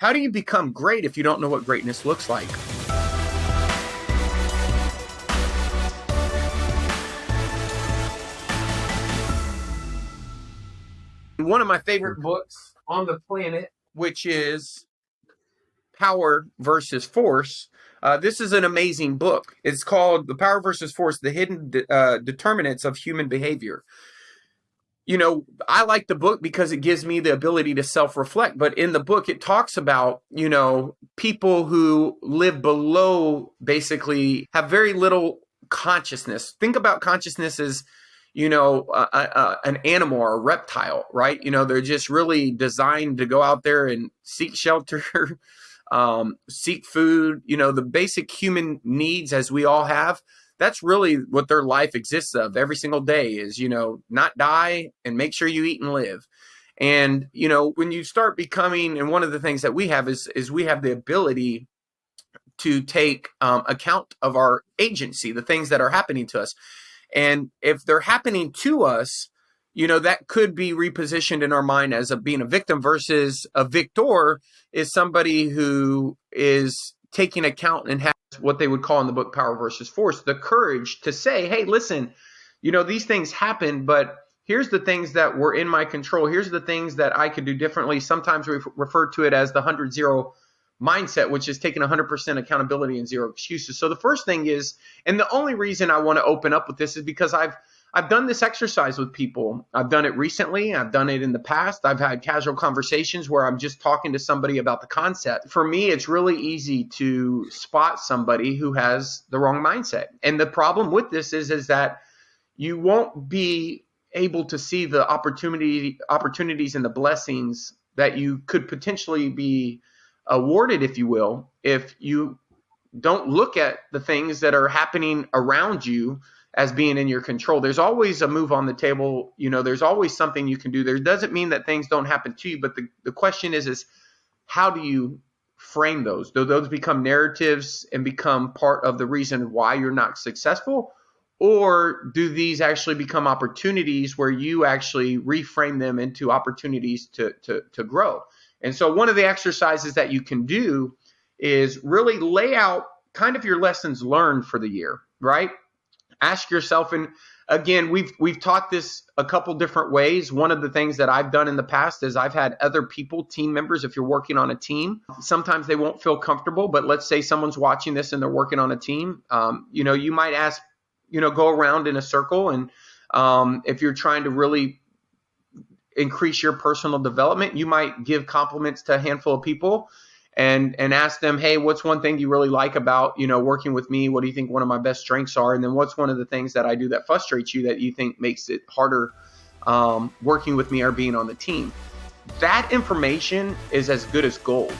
How do you become great if you don't know what greatness looks like? One of my favorite books on the planet, which is Power versus Force. This is an amazing book. It's called The Power versus Force, The Hidden Determinants of Human Behavior. You know, I like the book because it gives me the ability to self-reflect. But in the book, it talks about, people who live below, basically have very little consciousness. Think about consciousness as, an animal or a reptile, right? They're just really designed to go out there and seek shelter, seek food, the basic human needs as we all have. That's really what their life exists of every single day is, not die and make sure you eat and live. And, when you start becoming, and one of the things that we have is we have the ability to take account of our agency, the things that are happening to us. And if they're happening to us, that could be repositioned in our mind as being a victim versus a victor is somebody who is taking account and has what they would call in the book Power versus Force, the courage to say, hey, listen, these things happen, but here's the things that were in my control. Here's the things that I could do differently. Sometimes we refer to it as the 100-0 mindset, which is taking 100% accountability and zero excuses. So the first thing is, and the only reason I want to open up with this is because I've done this exercise with people. I've done it recently. I've done it in the past. I've had casual conversations where I'm just talking to somebody about the concept. For me, it's really easy to spot somebody who has the wrong mindset. And the problem with this is that you won't be able to see the opportunities and the blessings that you could potentially be awarded, if you will, if you don't look at the things that are happening around you as being in your control. There's always a move on the table. There's always something you can do. There doesn't mean that things don't happen to you, but the question is how do you frame those? Do those become narratives and become part of the reason why you're not successful? Or do these actually become opportunities where you actually reframe them into opportunities to grow? And so one of the exercises that you can do is really lay out kind of your lessons learned for the year, right? Ask yourself, and again, we've taught this a couple different ways. One of the things that I've done in the past is I've had other people, team members, if you're working on a team, sometimes they won't feel comfortable, but let's say someone's watching this and they're working on a team. You might ask, go around in a circle, and if you're trying to really increase your personal development, you might give compliments to a handful of people and ask them, hey, what's one thing you really like about, working with me? What do you think one of my best strengths are? And then what's one of the things that I do that frustrates you that you think makes it harder working with me or being on the team? That information is as good as gold.